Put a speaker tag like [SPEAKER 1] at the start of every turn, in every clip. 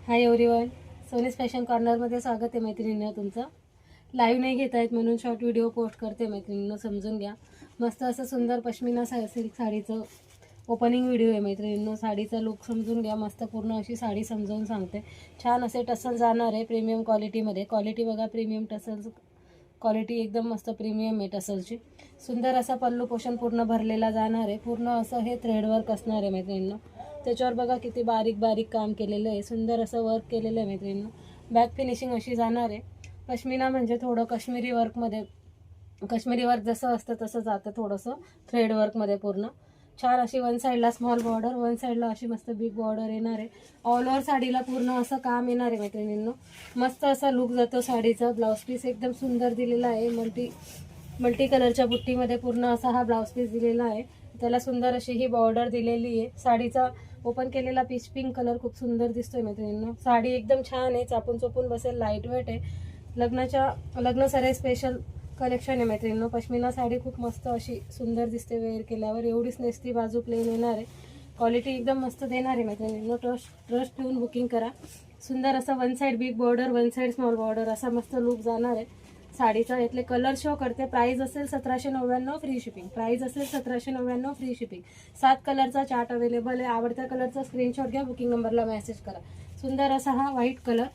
[SPEAKER 1] Hi everyone, सोनीज fashion कॉर्नरमध्ये स्वागत आहे मैत्रिणींनो तुमचं. लाईव्ह नाही घेता येत म्हणून शॉर्ट व्हिडिओ पोस्ट करते मैत्रिणींनो, समजून घ्या. मस्त असं सुंदर पश्मिना सिल्क साडीचं ओपनिंग व्हिडिओ आहे मैत्रिणींनो. साडीचा लुक समजून घ्या. मस्त पूर्ण अशी साडी समजावून सांगते. छान असे टसल जाणार आहे प्रीमियम क्वालिटीमध्ये. क्वालिटी बघा, प्रीमियम टसल्स क्वालिटी एकदम मस्त प्रीमियम आहे टसलची. सुंदर असा पल्लू पोषण पूर्ण भरलेला जाणार आहे. पूर्ण असं हे थ्रेडवर्क असणार आहे मैत्रिणींनो. त्याच्यावर बघा किती बारीक बारीक काम केलेलं आहे. सुंदर असं वर्क केलेलं आहे मैत्रिणींनो. बॅक फिनिशिंग अशी जाणार आहे. पश्मिना म्हणजे थोडं काश्मीरी वर्कमध्ये, काश्मीरी वर्क जसं असतं तसं जातं, थोडंसं थ्रेड वर्कमध्ये पूर्ण. छान अशी वन साईडला स्मॉल बॉर्डर, वन साईडला अशी मस्त बिग बॉर्डर येणार आहे. ऑल ओव्हर साडीला पूर्ण असं काम येणार आहे मैत्रिणींनो. मस्त असा लुक जातो साडीचा. ब्लाऊज पीस एकदम सुंदर दिलेला आहे. मल्टी कलरच्या बुट्टीमध्ये पूर्ण असा हा ब्लाऊज पीस दिलेला आहे. त्याला सुंदर अशी ही बॉर्डर दिलेली आहे. साडीचा ओपन केलेला पीच पिंक कलर खूप सुंदर दिसतोय मैत्रिणींनो. साडी एकदम छान आहे, चापून चोपून बसेल, लाईट वेट आहे. लग्न सराई स्पेशल कलेक्शन आहे मैत्रिणींनो. पश्मिना साडी खूप मस्त अशी सुंदर दिसते वेअर केल्यावर. एवढीच नेसती, बाजू प्लेन येणार आहे. क्वालिटी एकदम मस्त देणार आहे मैत्रिणींनो. ट्रस्ट ठेवून बुकिंग करा. सुंदर असं one side big border, one side small border असा मस्त लुक जाणार आहे साडीचा. यातले कलर शो करते. प्राइस असेल 1799 फ्री शिपिंग. प्राइस असेल 1799 फ्री शिपिंग. 7 कलरचा चार्ट अवेलेबल आहे. आवडत्या कलरचा स्क्रीनशॉट घ्या, बुकिंग नंबरला मेसेज करा. सुंदर असा हा व्हाईट कलर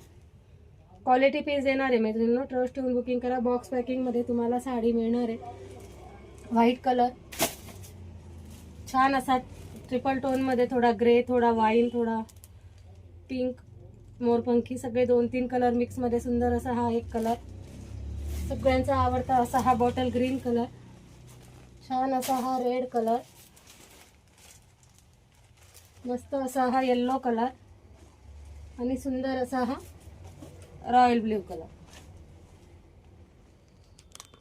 [SPEAKER 1] क्वालिटी पीस येणार आहे मैत्रिणींनो. ट्रस्ट ठेवून बुकिंग करा. बॉक्स पॅकिंगमध्ये तुम्हाला साडी मिळणार आहे. व्हाईट कलर छान असा ट्रिपल टोनमध्ये, थोडा ग्रे, थोडा वाईन, थोडा पिंक, मोरपंखी, सगळे 2-3 कलर मिक्समध्ये सुंदर असा हा एक कलर. सगळ्यांचा आवडता असा हा बॉटल ग्रीन कलर. छान असा हा रेड कलर. मस्त असा हा येल्लो कलर आणि सुंदर असा हा रॉयल ब्ल्यू कलर.